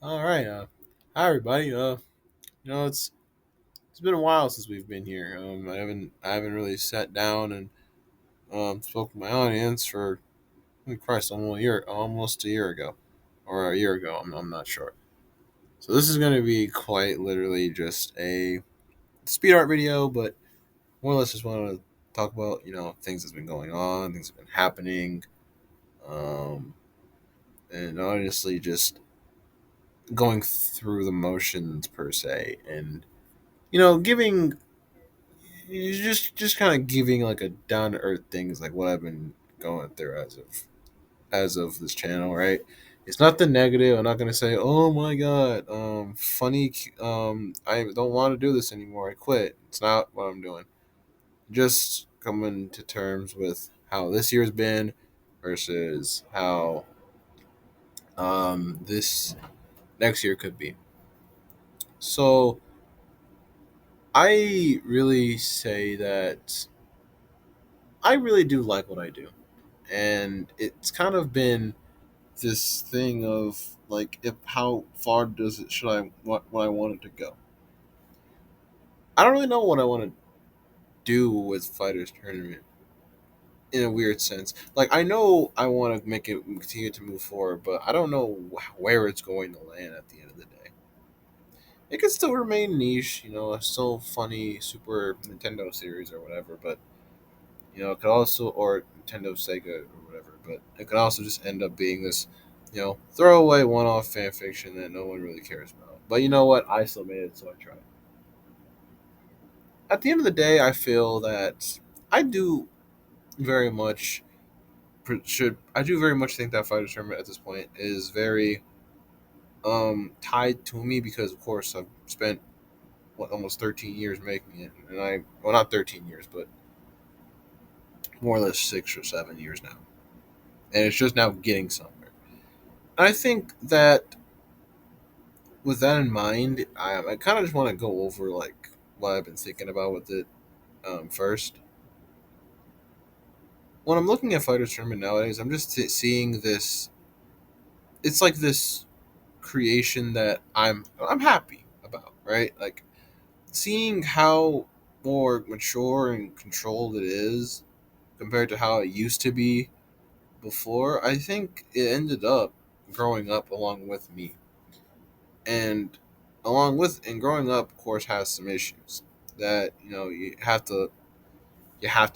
All right. Hi everybody. It's been a while since we've been here. I haven't really sat down and spoke with my audience for Christ, almost a year ago, or a year ago. I'm not sure. So this is going to be quite literally just a speed art video, but more or less just want to talk about things that's been going on, things that have been happening, um, and honestly just going through the motions per se, and giving just kind of giving like a down to earth things like what I've been going through as of this channel, right? It's not the negative. I'm not gonna say, "Oh my god, funny. I don't want to do this anymore. I quit." It's not what I'm doing. Just coming to terms with how this year's been versus how this next year could be. So I really say that I really do like what I do, and it's kind of been this thing of like, if how far does it should I what I want it to go. I don't really know what I want to do with fighters tournament in a weird sense. Like, I know I want to make it continue to move forward, but I don't know where it's going to land at the end of the day. It could still remain niche, a still funny Super Nintendo series or whatever, but it could also, or Nintendo, Sega, or whatever, but it could also just end up being this, throwaway one-off fan fiction that no one really cares about. But you know what? I still made it, so I tried. At the end of the day, I feel that I do very much I do very much think that Fighter Tournament at this point is very tied to me because, of course, I've spent almost 13 years making it, and not 13 years, but more or less 6 or 7 years now, and it's just now getting somewhere. I think that with that in mind, I kind of just want to go over like what I've been thinking about with it. First, when I'm looking at Fighter Tournament nowadays, I'm just seeing this. It's like this creation that I'm happy about, right? Like, seeing how more mature and controlled it is compared to how it used to be before. I think it ended up growing up along with me, and growing up, of course, has some issues that you have to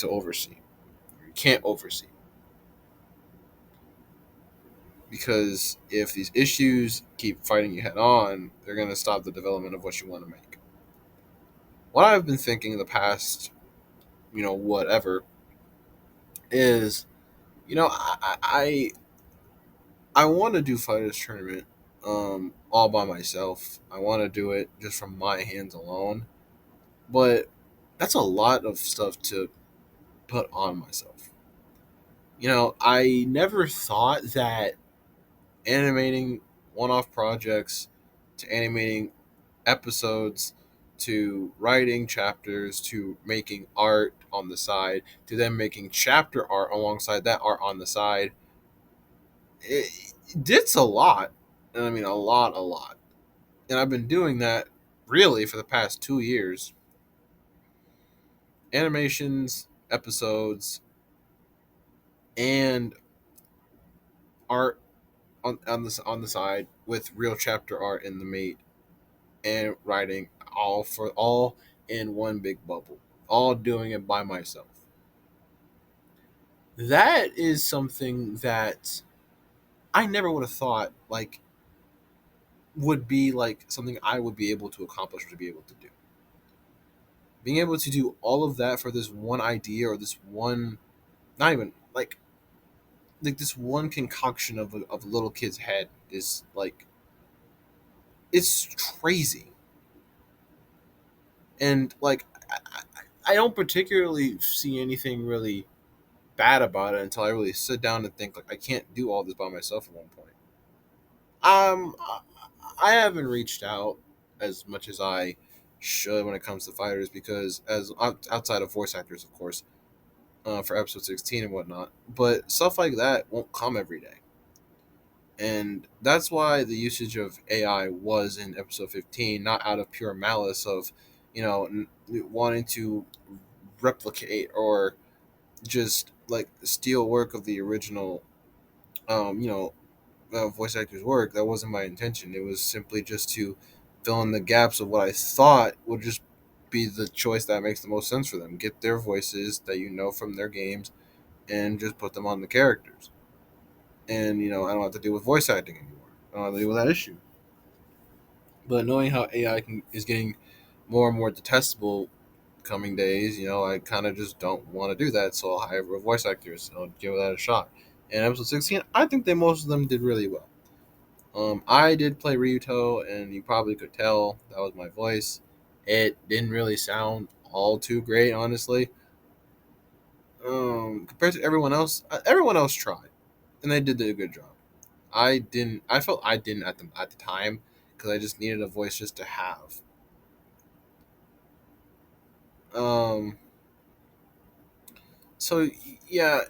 oversee. You can't oversee, because if these issues keep fighting you head on, they're going to stop the development of what you want to make. What I've been thinking in the past, whatever, is, I want to do fighters tournament all by myself. I want to do it just from my hands alone, but that's a lot of stuff to put on myself. I never thought that animating one-off projects to animating episodes to writing chapters to making art on the side to then making chapter art alongside that art on the side, it's a lot. And I mean, a lot. And I've been doing that really for the past 2 years. Animations, episodes, and art on the side with real chapter art in the mate, and writing all in one big bubble, all doing it by myself. That is something that I never would have thought like would be like something I would be able to accomplish, or to be able to do. Being able to do all of that for this one idea, or this one, not even like this one concoction of a little kid's head, is like, it's crazy. And like, I don't particularly see anything really bad about it until I really sit down and think, like, I can't do all this by myself at one point. Um, I haven't reached out as much as I should when it comes to fighters, because as outside of voice actors, of course, for episode 16 and whatnot, but stuff like that won't come every day. And that's why the usage of AI was in episode 15, not out of pure malice of, wanting to replicate or just like steal work of the original, um, you know, voice actor's work. That wasn't my intention. It was simply just to fill in the gaps of what I thought would just be the choice that makes the most sense for them. Get their voices that you know from their games and just put them on the characters. And I don't have to deal with voice acting anymore. I don't have to deal with that issue. But knowing how AI is getting more and more detestable coming days, I kind of just don't want to do that. So I'll hire voice actors. I'll give that a shot. And episode 16, I think that most of them did really well. I did play Ryuto, and you probably could tell that was my voice. It didn't really sound all too great, honestly. Compared to everyone else tried, and they did a good job. I didn't. I felt I didn't at the time because I just needed a voice just to have. Um. So yeah,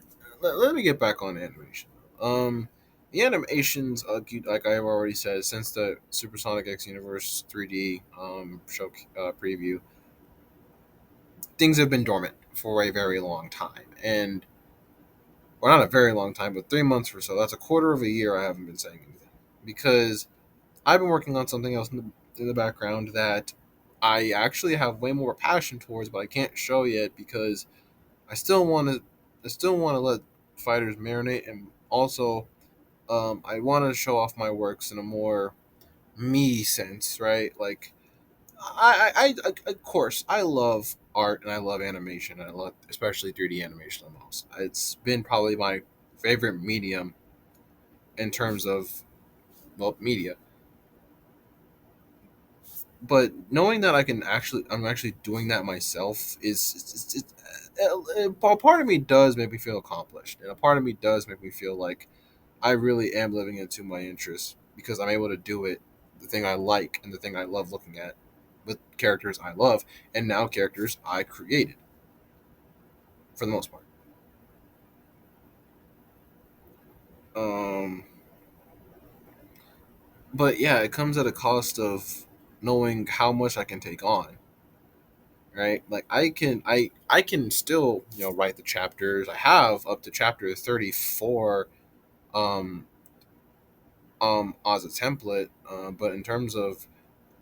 let me get back on animation. Um, the animations, like I've already said, since the Supersonic X Universe 3D show preview, things have been dormant for a very long time, and well, not a very long time, but 3 months or so. That's a quarter of a year. I haven't been saying anything because I've been working on something else in the background that I actually have way more passion towards, but I can't show yet because I still want to. I still want to let fighters marinate, and also I want to show off my works in a more me sense, right? Like of course, I love art and I love animation. And I love especially 3D animation the most. It's been probably my favorite medium in terms of media. But knowing that I'm actually doing that myself a part of me does make me feel accomplished, and a part of me does make me feel like I really am living into my interests because I'm able to do it, the thing I like and the thing I love looking at, with characters I love, and now characters I created for the most part. Um, but yeah, it comes at a cost of knowing how much I can take on, right? Like I can still write the chapters. I have up to chapter 34 um as a template, but in terms of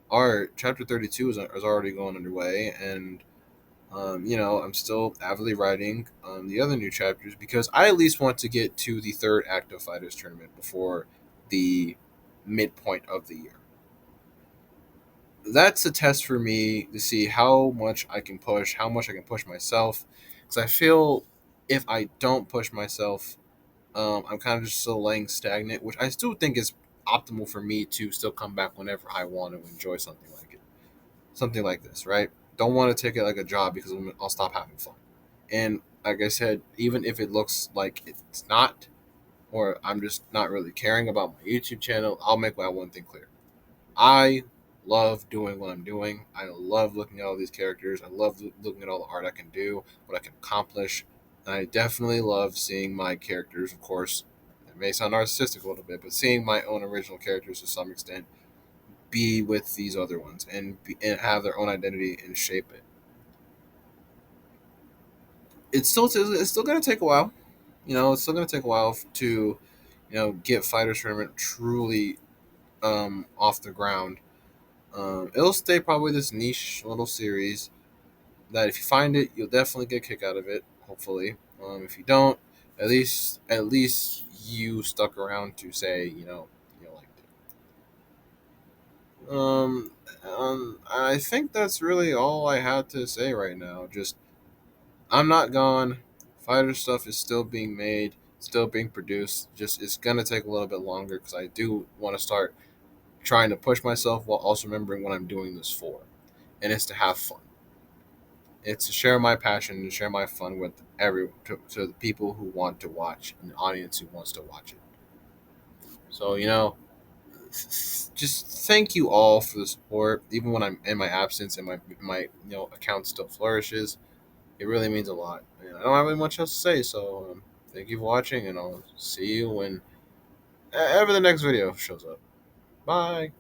art, chapter 32 is already going underway, and I'm still avidly writing the other new chapters because I at least want to get to the third act of Fighters Tournament before the midpoint of the year. That's a test for me to see how much I can push, how much I can push myself. Because I feel if I don't push myself, I'm kind of just still laying stagnant, which I still think is optimal for me to still come back whenever I want to enjoy something like this, right? Don't want to take it like a job because I'll stop having fun. And like I said, even if it looks like it's not, or I'm just not really caring about my YouTube channel, I'll make that one thing clear. I love doing what I'm doing. I love looking at all these characters. I love looking at all the art I can do, what I can accomplish. And I definitely love seeing my characters, of course. It may sound narcissistic a little bit, but seeing my own original characters to some extent be with these other ones and have their own identity and shape it. It's still gonna take a while. It's still gonna take a while to get Fighters Tournament truly off the ground. It'll stay probably this niche little series that if you find it, you'll definitely get a kick out of it. Hopefully, if you don't, at least you stuck around to say you liked it. I think that's really all I had to say right now. Just I'm not gone. Fighter stuff is still being made, still being produced. Just it's gonna take a little bit longer because I do want to start trying to push myself while also remembering what I'm doing this for, and it's to have fun. It's to share my passion and share my fun with to the people who want to watch and the audience who wants to watch it. So just thank you all for the support, even when I'm in my absence and my account still flourishes. It really means a lot. And I don't have really much else to say, so thank you for watching, and I'll see you when Ever the next video shows up. Bye.